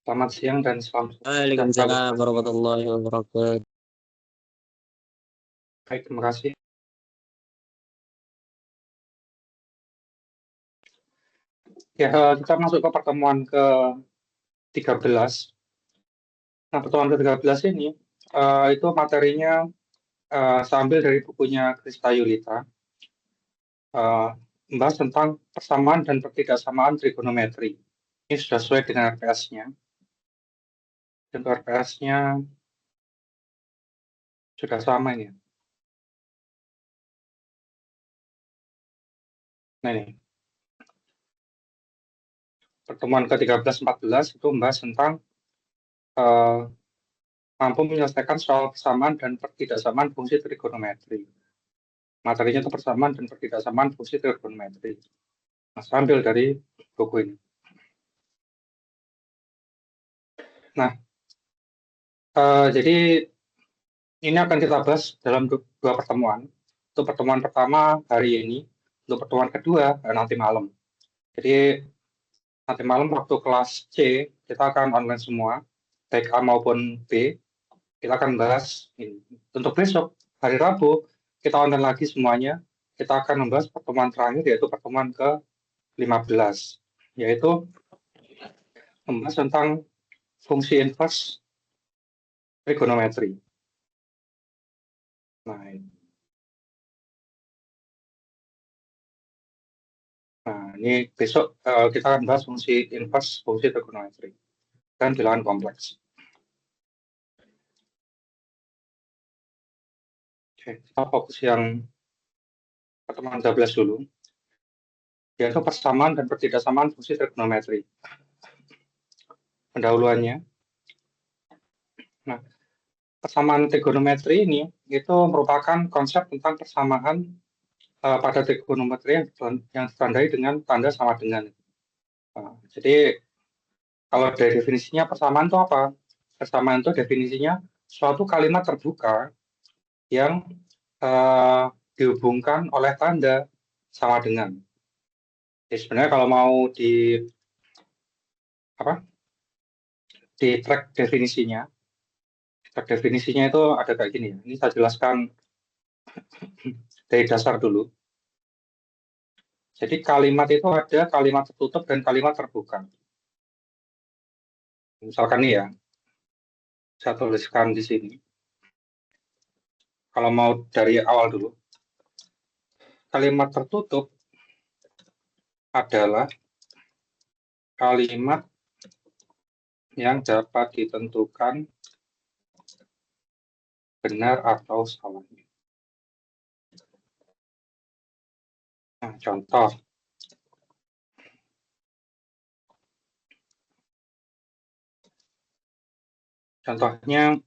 Selamat siang dan salam sejahtera. Waalaikumsalam warahmatullahi wabarakatuh. Baik, terima kasih. Ya, kita masuk ke pertemuan ke-13. Nah, pertemuan ke-13 ini itu materinya saya ambil dari bukunya Krista Yulita, membahas tentang persamaan dan pertidaksamaan trigonometri. Ini sudah sesuai dengan RPS-nya. Dan RPS-nya sudah sama ini. Nah, ini. Pertemuan ke-13-14 itu membahas tentang mampu menyelesaikan soal persamaan dan pertidaksamaan fungsi trigonometri. Materinya itu persamaan dan pertidaksamaan fungsi trigonometri. Nah, saya ambil dari buku ini. Nah, jadi ini akan kita bahas dalam dua pertemuan. Untuk pertemuan pertama hari ini, untuk pertemuan kedua nanti malam. Jadi nanti malam waktu kelas C kita akan online semua, baik A maupun B. Kita akan bahas ini. Untuk besok hari Rabu kita online lagi semuanya. Kita akan membahas pertemuan terakhir yaitu pertemuan ke-15, yaitu membahas tentang fungsi inverse trigonometri. Nah, ini besok kita akan bahas fungsi inverse, fungsi trigonometri, dan bilangan kompleks. Oke, kita fokus yang pertemuan 13 dulu, yaitu persamaan dan pertidaksamaan fungsi trigonometri. Pendahuluannya. Nah, persamaan trigonometri ini itu merupakan konsep tentang persamaan pada trigonometri yang ditandai dengan tanda sama dengan. Jadi kalau dari definisinya persamaan itu apa? Persamaan itu definisinya suatu kalimat terbuka yang dihubungkan oleh tanda sama dengan. Jadi sebenarnya kalau mau di track definisinya, itu ada kayak gini ya. Ini saya jelaskan dari dasar dulu. Jadi kalimat itu ada kalimat tertutup dan kalimat terbuka. Misalkan nih ya, saya tuliskan di sini. Kalau mau dari awal dulu, kalimat tertutup adalah kalimat yang dapat ditentukan benar atau salahnya. Nah, contoh. Contohnya,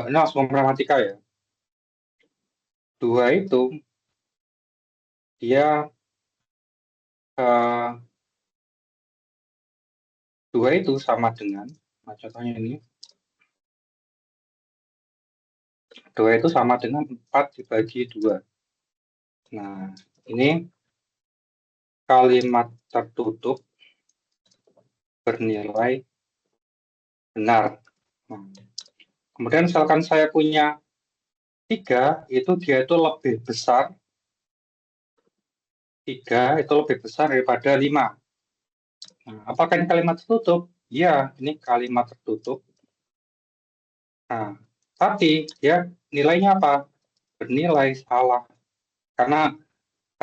ini langsung matematika ya. 2 itu, dia 2 itu sama dengan, nah contohnya ini, 2 itu sama dengan 4 dibagi 2. Nah, ini kalimat tertutup bernilai benar. Nah, kemudian misalkan saya punya 3, itu dia itu lebih besar. 3 itu lebih besar daripada 5. Nah, apakah ini kalimat tertutup? Iya, ini kalimat tertutup. Nah, tapi ya nilainya apa? Bernilai salah. Karena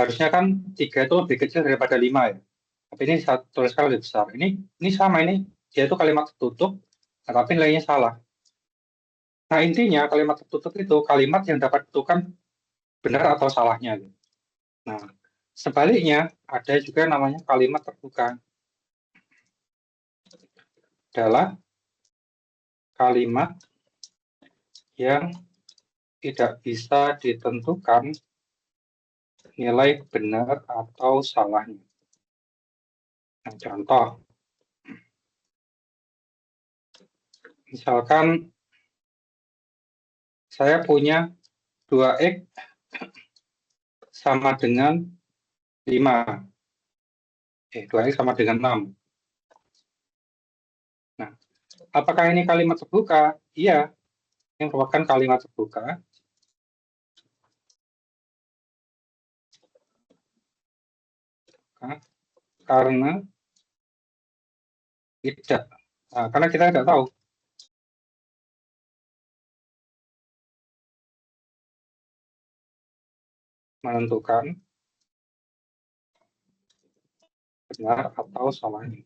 harusnya kan 3 itu lebih kecil daripada 5 ya. Tapi ini saya tuliskan lebih besar. Ini sama, ini dia itu kalimat tertutup, tapi nilainya salah. Nah, intinya kalimat tertutup itu kalimat yang dapat ditentukan benar atau salahnya. Nah, sebaliknya ada juga namanya kalimat terbuka. Adalah kalimat yang tidak bisa ditentukan nilai benar atau salahnya. Nah, contoh, misalkan saya punya 2x sama dengan 5. 2x sama dengan 6. Nah, apakah ini kalimat terbuka? Iya, ini merupakan kalimat terbuka. Karena karena kita tidak tahu menentukan benar atau salahnya.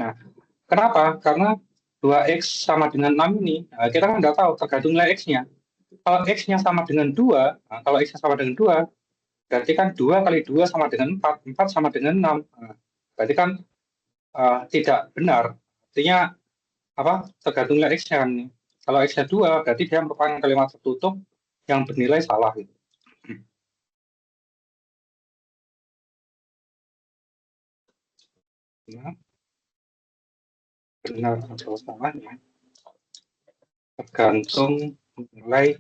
Nah, kenapa? Karena 2x sama dengan 6 ini, kita kan nggak tahu tergantung nilai x-nya. Kalau x-nya sama dengan 2, kalau x-nya sama dengan 2, berarti kan 2 kali 2 sama dengan 4, 4 sama dengan 6. Berarti kan tidak benar. Artinya apa? Tergantung nilai x-nya kan. Kalau x-nya 2, berarti dia merupakan kalimat tertutup yang bernilai salah. Gitu. Nah, benar atau salahnya tergantung nilai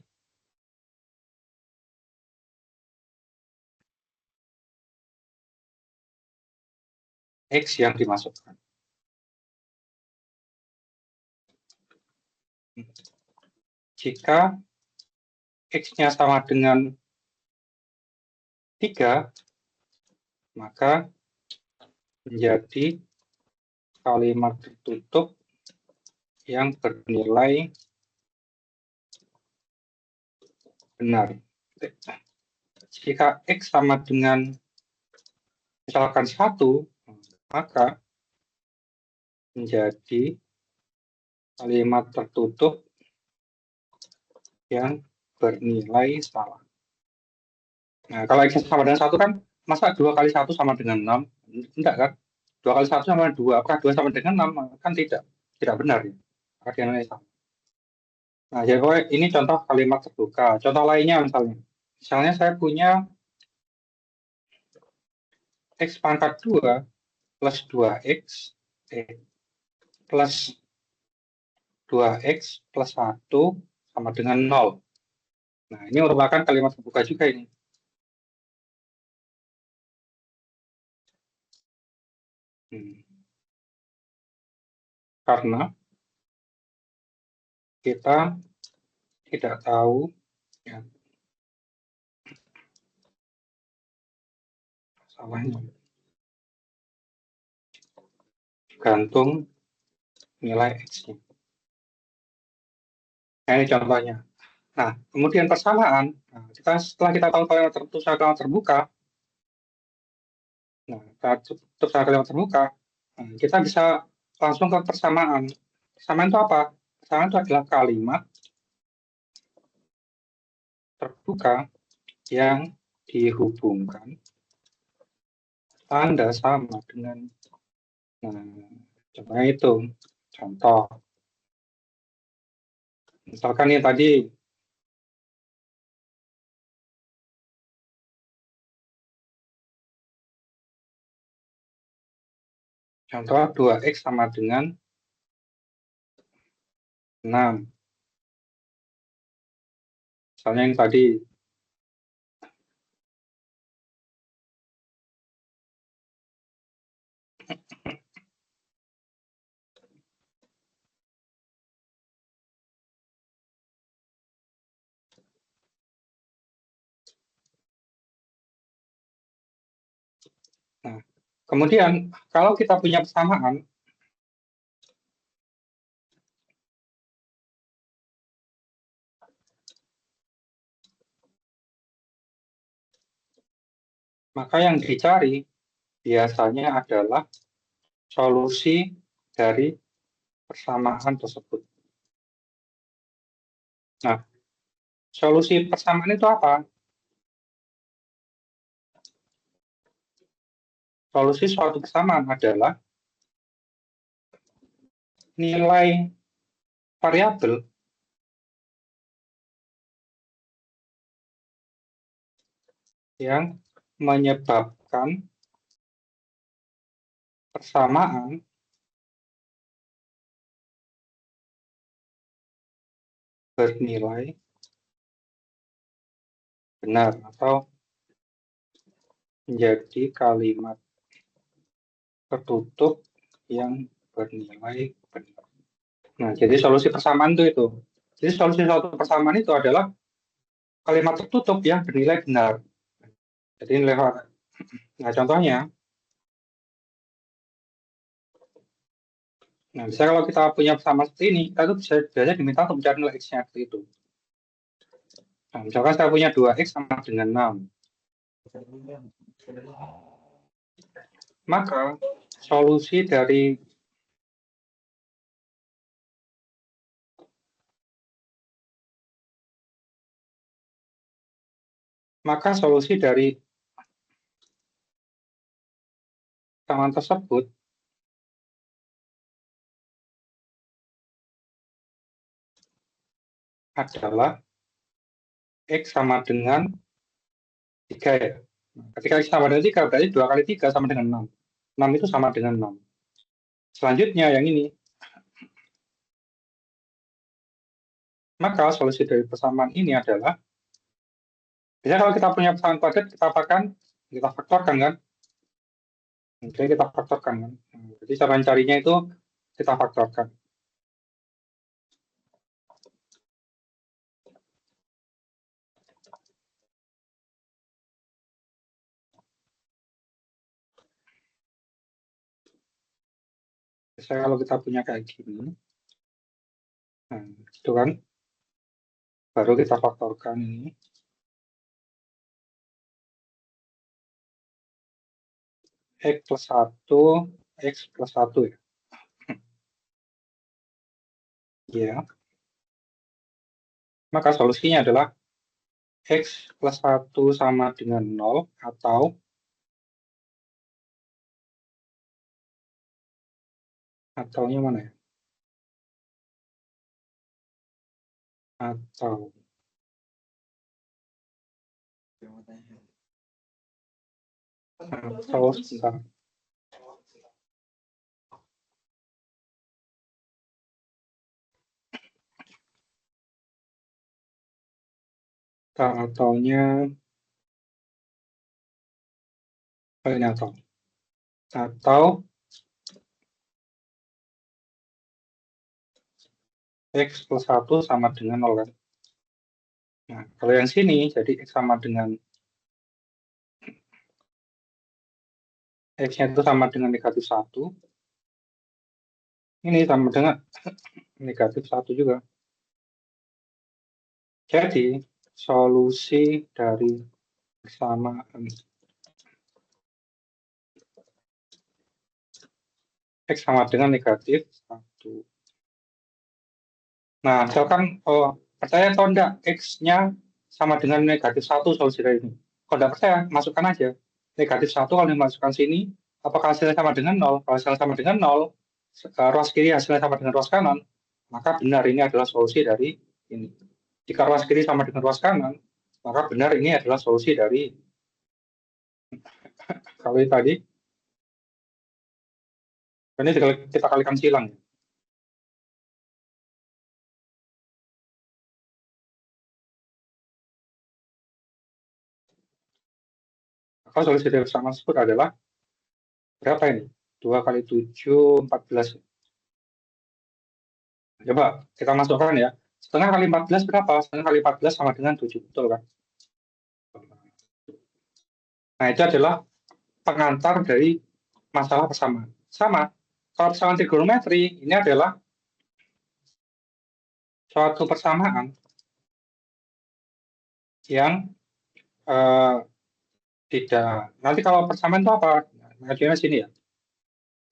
x yang dimasukkan. Jika x-nya sama dengan 3, maka menjadi kalimat tertutup yang bernilai benar. Jika x sama dengan misalkan 1, maka menjadi kalimat tertutup yang bernilai salah. Nah, kalau x sama dengan 1 kan, masa 2 kali 1 sama dengan 6? Tidak kan? 2 kali 1 sama dengan 2. Apakah 2 sama dengan 6? Kan tidak. Tidak benar. Ya. Artinya nilai sama. Nah, jadi ini contoh kalimat terbuka. Contoh lainnya misalnya. Misalnya saya punya x pangkat 2 plus 2x plus 2x plus 1 sama dengan 0. Nah, ini merupakan kalimat terbuka juga ini. Karena kita tidak tahu ya, salahnya. Gantung nilai x-nya. Nah, ini contohnya. Nah, kemudian persamaan. Nah, setelah kita tahu kalimat tertutup sama kalimat terbuka, nah, tertutup sama kalimat terbuka, nah, kita bisa langsung ke persamaan. Persamaan itu apa? Persamaan itu adalah kalimat terbuka yang dihubungkan tanda sama dengan, nah, contohnya itu. Contoh. Misalkan ini tadi contoh 2x sama dengan 6. Misalnya yang tadi nah, kemudian kalau kita punya persamaan, maka yang dicari biasanya adalah solusi dari persamaan tersebut. Nah, solusi persamaan itu apa? Solusi suatu persamaan adalah nilai variabel yang menyebabkan persamaan bernilai benar atau menjadi kalimat tertutup yang bernilai benar. Nah, jadi solusi persamaan itu. Jadi solusi suatu persamaan itu adalah kalimat tertutup yang bernilai benar. Jadi nilai. Nah, contohnya, nah bisa kalau kita punya persamaan seperti ini, kita tuh bisa biasanya diminta untuk mencari nilai x-nya seperti itu. Nah, misalkan saya punya 2x sama dengan 6. Maka solusi dari persamaan tersebut adalah x sama dengan 3 ya. Ketika x sama dengan 3, berarti 2 kali 3 sama dengan 6. 6 itu sama dengan 6. Selanjutnya yang ini. Maka solusi dari persamaan ini adalah, biasanya kalau kita punya persamaan kuadrat, kita faktorkan kan. Oke, kita faktorkan kan. Jadi cara mencarinya itu kita faktorkan. Misalnya kalau kita punya kayak gini, nah, itu kan, baru kita faktorkan ini. X plus 1, X plus 1 ya. Ya. Maka solusinya adalah X plus 1 sama dengan 0 ataunya mana ya? Atau sebentar. Ataunya ini atau X plus 1 sama dengan 0 kan. Nah, kalau yang sini jadi X sama dengan X-nya itu sama dengan negatif 1. Ini sama dengan negatif 1 juga. Jadi solusi dari persamaan X sama dengan negatif 1. Nah, misalkan percaya atau enggak X-nya sama dengan negatif 1 solusi dari ini. Kalau enggak percaya, masukkan aja. Negatif 1 kalau dimasukkan sini, apakah hasilnya sama dengan 0? Kalau hasilnya sama dengan 0, ruas kiri hasilnya sama dengan ruas kanan, maka benar ini adalah solusi dari ini. Jika ruas kiri sama dengan ruas kanan, maka benar ini adalah solusi dari kalau tadi. Ini kita kalikan silang. Maka solusi dari persamaan tersebut adalah berapa ini? 2 kali 7, 14. Coba kita masukkan ya. Setengah kali 14 berapa? Setengah kali 14 sama dengan 7. Betul kan? Nah, itu adalah pengantar dari masalah persamaan. Sama. Kalau persamaan trigonometri, ini adalah suatu persamaan yang tidak. Nanti kalau persamaan itu apa? Ngajunya sini ya.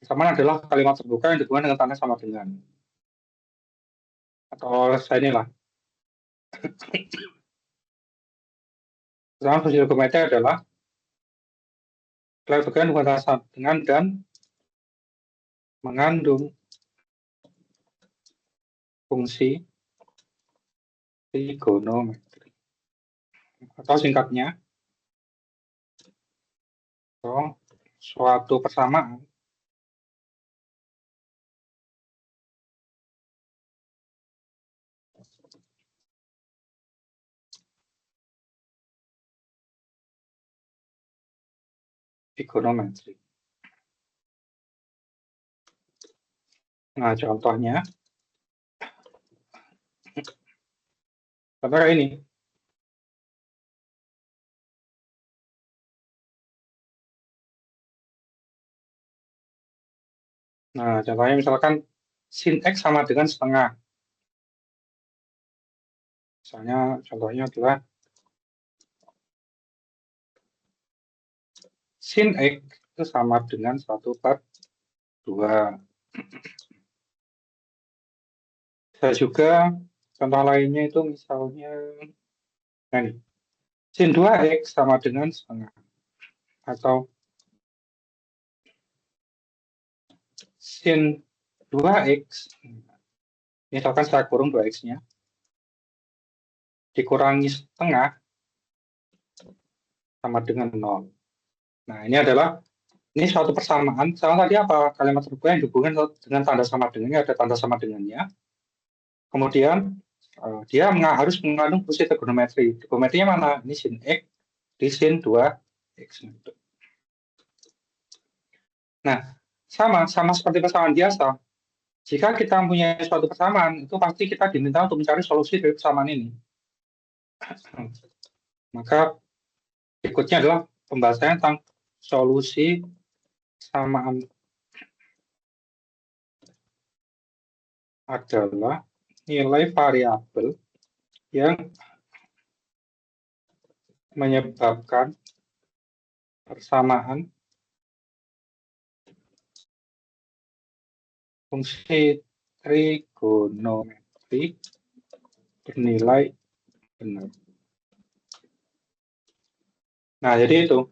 Persamaan adalah kalimat terbuka yang dihubungkan dengan tanda sama dengan. Atau saya inilah. Persamaan fungsi trigonometri adalah kalimat terbuka dengan tanda sama dengan dan mengandung fungsi trigonometri. Atau singkatnya, suatu persamaan trigonometri. Nah, contohnya kayak ini. Nah, contohnya misalkan sin X sama dengan setengah. Misalnya contohnya adalah sin X itu sama dengan 1/2. Bisa juga contoh lainnya itu misalnya, nah nih, sin 2X sama dengan setengah. Atau sin 2X, misalkan saya kurung 2X-nya, dikurangi setengah sama dengan 0. Nah, ini suatu persamaan. Sama tadi apa? Kalimat terbuka yang dihubungkan dengan tanda sama dengannya, ada tanda sama dengannya. Kemudian dia harus mengandung fungsi trigonometri. Trigonometrinya mana? Ini sin X di sin 2X. Nah, sama seperti persamaan biasa. Jika kita mempunyai suatu persamaan, itu pasti kita diminta untuk mencari solusi dari persamaan ini. Maka berikutnya adalah pembahasannya tentang solusi persamaan adalah nilai variabel yang menyebabkan persamaan fungsi trigonometri bernilai benar. Nah, jadi itu.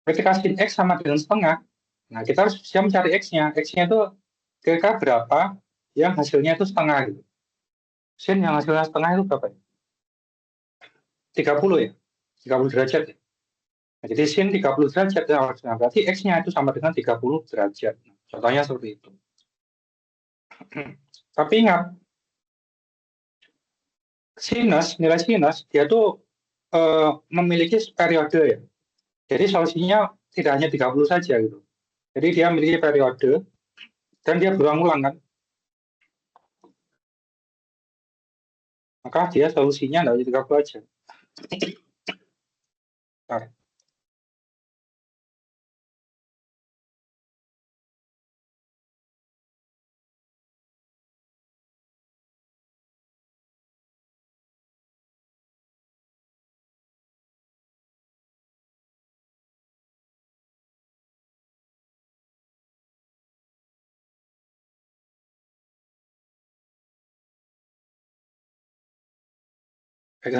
Ketika sin X sama dengan setengah, nah kita harus bisa mencari X-nya. X-nya itu kira-kira berapa yang hasilnya itu setengah. Gitu. Sin yang hasilnya setengah itu berapa ya? 30 ya? 30 derajat ya? Nah, jadi sin 30 derajat ya, nah, berarti X-nya itu sama dengan 30 derajat. Nah, contohnya seperti itu. Tapi ingat, nilai sinus, dia tuh memiliki periode ya. Jadi solusinya tidak hanya 30 saja gitu. Jadi dia memiliki periode dan dia berulang-ulang kan. Maka dia solusinya tidak hanya 30 aja. Nah,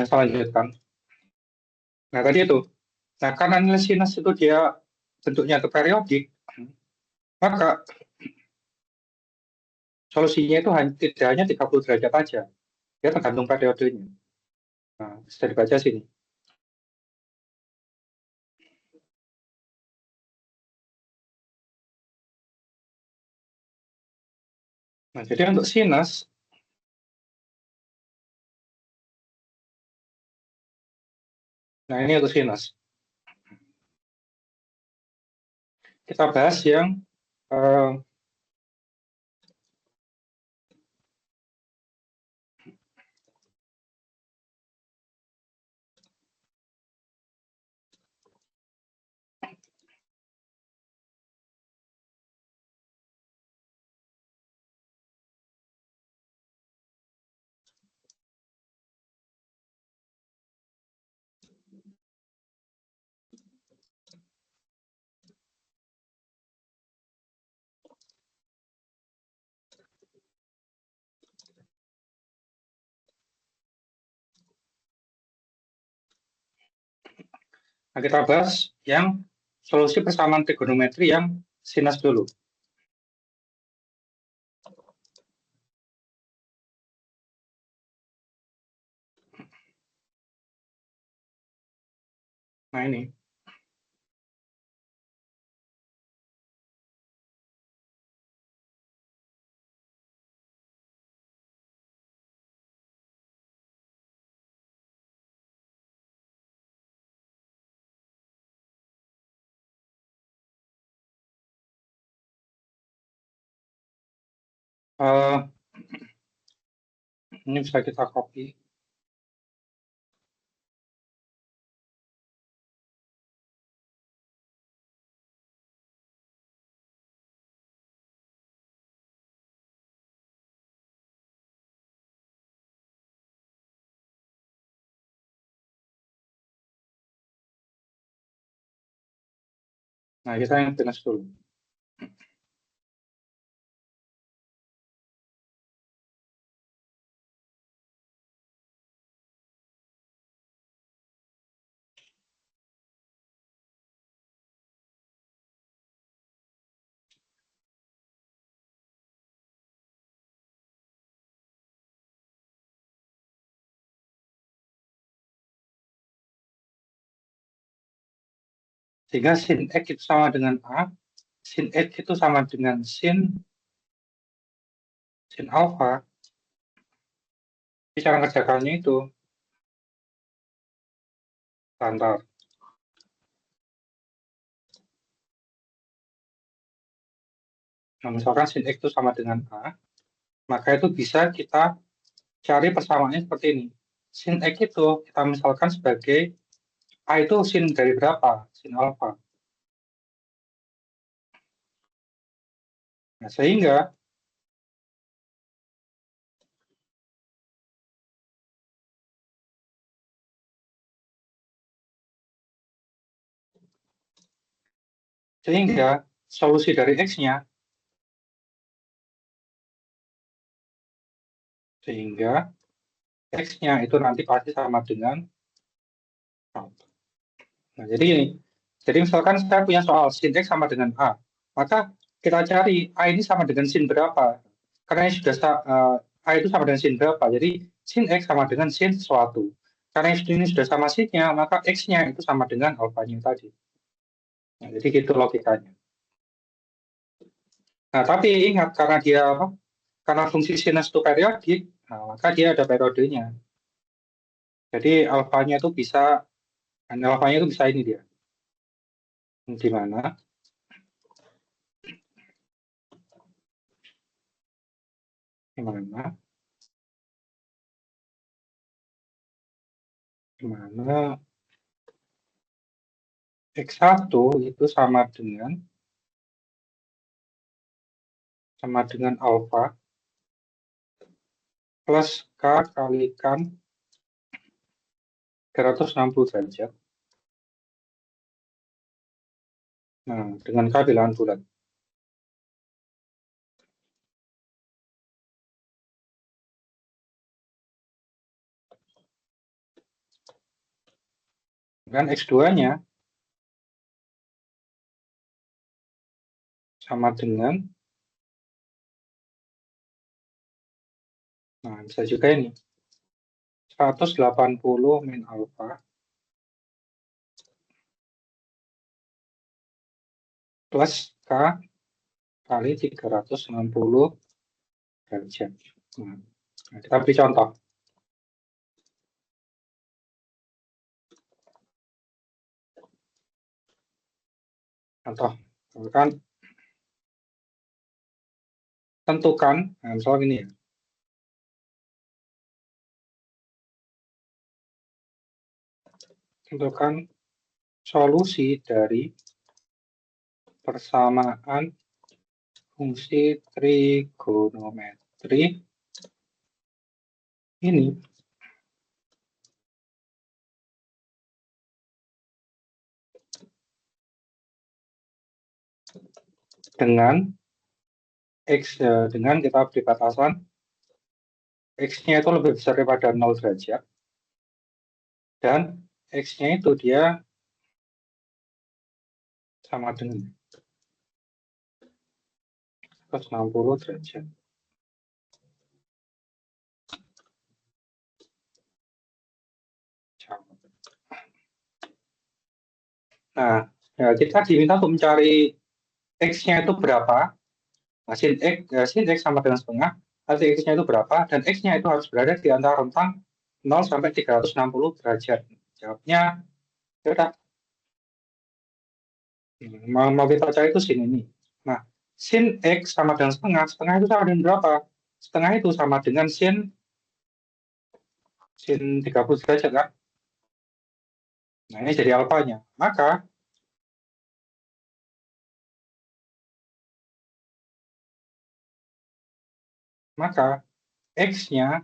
saya lanjutkan. Nah, tadi itu. Nah, karena nilai sinus itu dia bentuknya itu periodik, maka solusinya itu tidak hanya 30 derajat aja. Dia tergantung periodenya. Nah, bisa dibaca sini. Nah, jadi untuk sinus, nah ini untuk sinus. Kita bahas yang eh, nah kita bahas yang solusi persamaan trigonometri yang sinus dulu. Nah ini. Ini bisa kita copy. Nah, kita yang finish dulu. Sehingga sin X itu sama dengan A, sin X itu sama dengan sin alpha. Jadi cara kerjakannya itu standar. Nah, misalkan sin X itu sama dengan A, maka itu bisa kita cari persamaannya seperti ini. Sin X itu kita misalkan sebagai A itu sin dari berapa? Sin alpha. Nah, sehingga solusi dari X-nya X-nya itu nanti pasti sama dengan alpha. Nah, jadi ini. Jadi misalkan saya punya soal sin X sama dengan A, maka kita cari A ini sama dengan sin berapa. Karena ini sudah A itu sama dengan sin berapa, jadi sin X sama dengan sin sesuatu. Karena ini sudah sama sin-nya, maka X-nya itu sama dengan alpha-nya tadi. Nah, jadi gitu logikanya. Nah, tapi ingat karena fungsi sinus itu periodik, nah, maka dia ada periodenya. Jadi alfanya itu bisa ini dia. Di mana? Di mana X1 itu sama dengan alfa plus K kalikan 360 derajat. Nah, dengan K bilangan bulat. Dan X2-nya sama dengan, nah bisa juga ini, 180 min alfa plus K kali 360 derajat. Nah, kita beri contoh. Kan tentukan, nah, misalnya ini ya. Tentukan solusi dari persamaan fungsi trigonometri ini dengan dengan kita beri batasan X-nya itu lebih besar daripada 0 derajat dan X-nya itu dia sama dengan 160 derajat. Nah, kita diminta untuk mencari X-nya itu berapa. Nah, sin X sama dengan setengah, arti X-nya itu berapa, dan X-nya itu harus berada di antara rentang 0 sampai 360 derajat. Jawabnya, ya udah. Mau kita cari itu sin ini. Nah, sin X sama dengan setengah itu sama dengan berapa? setengah itu sama dengan sin 30 derajat kan? Nah, ini jadi alfanya. Maka X-nya,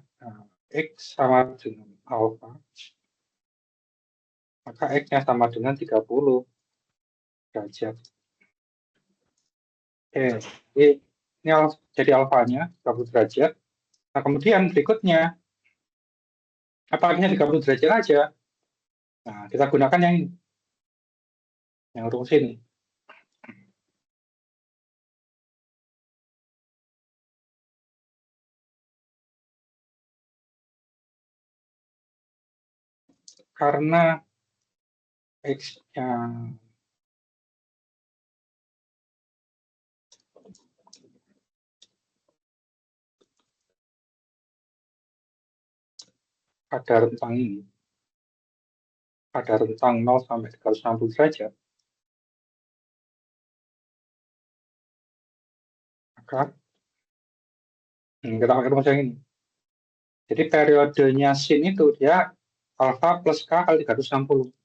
X sama dengan alfa, maka X-nya sama dengan 30 derajat. Oke, ini jadi alfanya 30 derajat. Nah, kemudian berikutnya, apalagi 30 derajat aja. Nah, kita gunakan yang ini, yang rumus ini. Karena X-nya pada rentang ini, pada rentang 0 sampai 360 derajat, maka kita pakai rumus yang ini. Jadi periodenya sin itu dia alfa plus K kali 360.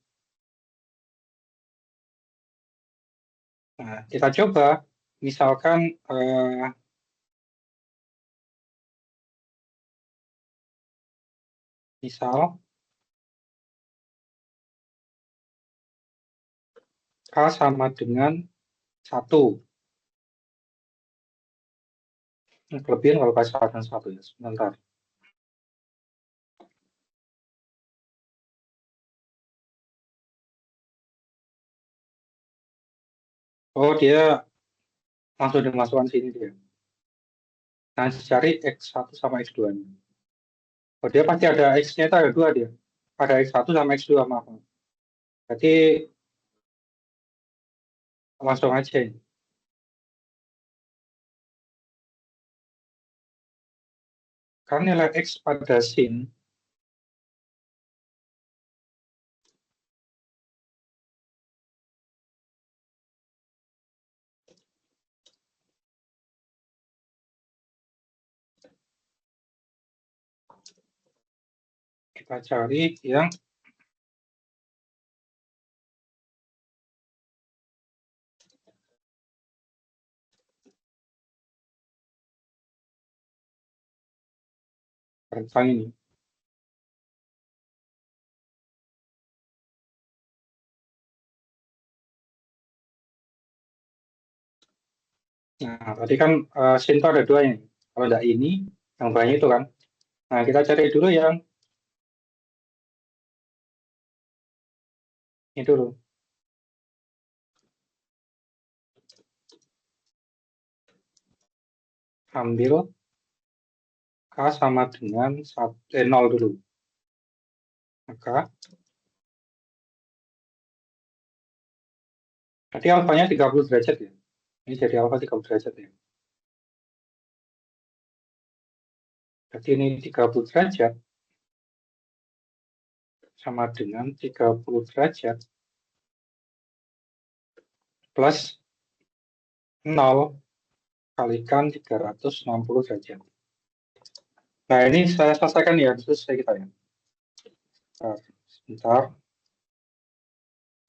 Nah, kita coba misalkan misal K sama dengan 1. Kelebihan kalau K sama dengan 1 ya, sebentar. Oh, dia langsung dimasukkan sini dia. Nah, cari X1 sama X2-nya. Oh, dia pasti ada X-nya itu ada 2 dia. Ada X1 sama X2, maaf. Berarti langsung aja ini. Karena nilai X pada sin kita cari yang rentang ini. Nah, tadi kan sin itu ada 2 ini. Kalau tidak ini, yang banyak itu kan. Nah, kita cari dulu yang ini dulu. Ambil K sama dengan 0 dulu. Maka tadi alfanya 30 derajat ya. Ini jadi alfa 30 derajat ya. Jadi ini 30 derajat sama dengan 30 derajat plus 0 kalikan 360 derajat. Nah, ini saya selesaikan ya, selesai kita ya. Nah, sebentar.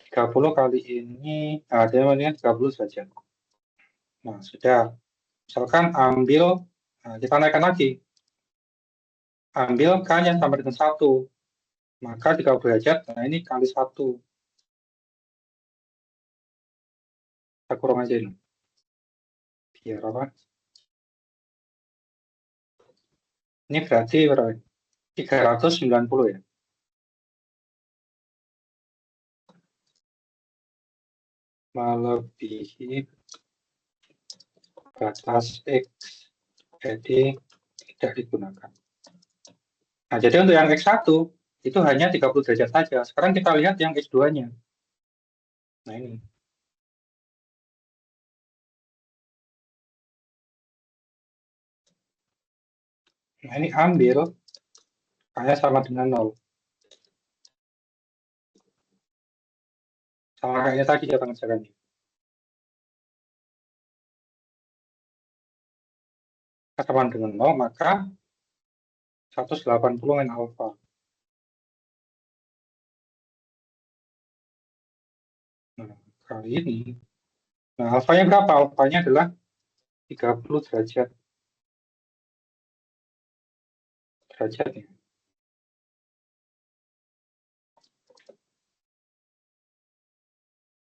30 kali ini, ada namanya 30 derajat. Nah, sudah. Misalkan ambil, nah, kita naikkan lagi. Ambil K-nya sama dengan 1. Maka 30 derajat, nah ini kali 1. Kita kurang aja ini. Biar apa? Ini berarti berapa? 390 ya. Melebihi batas X. Jadi tidak digunakan. Nah, jadi untuk yang X1 itu hanya 30 derajat saja. Sekarang kita lihat yang X2-nya. Nah, ini. Nah, ini ambil K-nya sama dengan 0. Sama kayaknya tadi ya pengerjaannya. sama dengan 0, maka 180 min alfa. Nah, kali ini, nah alfanya berapa? Alfanya adalah 30 derajat. Derajatnya.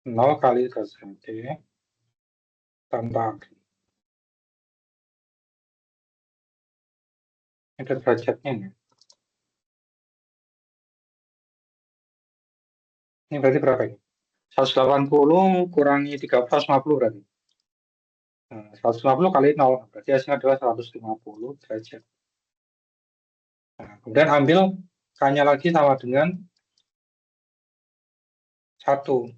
Nol kali derajat T tambah. Ada derajatnya nih. Ini berarti berapa ini? 180 kurangi 30, 150 berarti. Nah, 150 kali 0, berarti hasilnya adalah 150 derajat. Nah, kemudian ambil K-nya lagi sama dengan 1.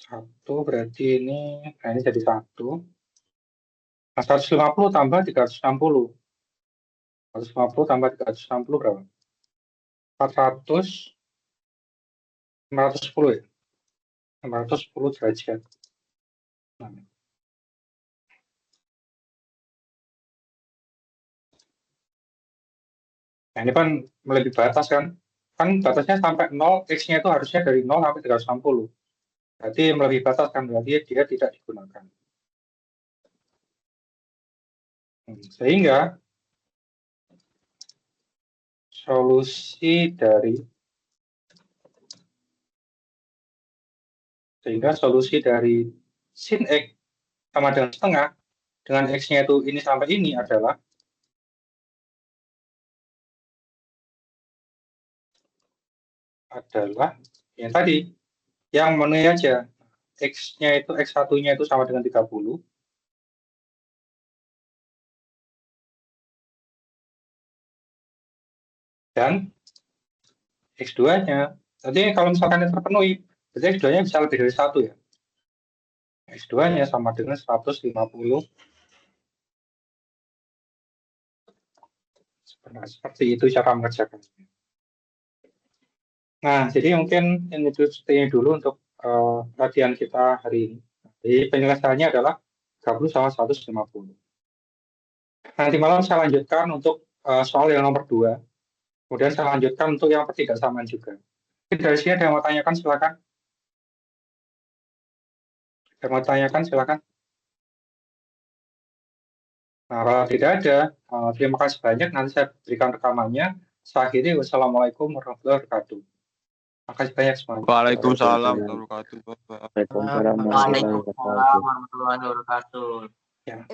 1 berarti ini, nah ini jadi 1. Nah, 150 tambah 360. 150 tambah 360 berapa? 400, 510 ya? 510 derajat. Nah, ini kan melebihi batas kan? Kan batasnya sampai 0, X-nya itu harusnya dari 0 sampai 360. Berarti melebihi batas kan, berarti dia tidak digunakan. Sehingga solusi dari sin X sama dengan setengah, dengan X-nya itu ini sampai ini adalah yang tadi, yang memenuhi aja. X-nya itu, X1-nya itu sama dengan 30. Dan X2-nya, nanti kalau misalkan yang terpenuhi, berarti X2-nya bisa lebih dari 1 ya. X2-nya sama dengan 150. Seperti itu cara mengerjakannya. Nah, jadi mungkin ini dulu untuk latihan kita hari ini. Jadi penyelesaiannya adalah 30 sama 150. Nanti malam saya lanjutkan untuk soal yang nomor 2. Kemudian saya lanjutkan untuk yang ketidaksamaan juga. Dari sini ada yang mau tanyakan, silakan. Ada yang mau tanyakan, silakan. Nah, kalau tidak ada, terima kasih banyak. Nanti saya berikan rekamannya. Saya akhiri. Wassalamualaikum warahmatullahi wabarakatuh. Terima kasih banyak semuanya. Waalaikumsalam warahmatullahi wabarakatuh. Waalaikumsalam warahmatullahi wabarakatuh. Waalaikumsalam warahmatullahi wabarakatuh. Ya.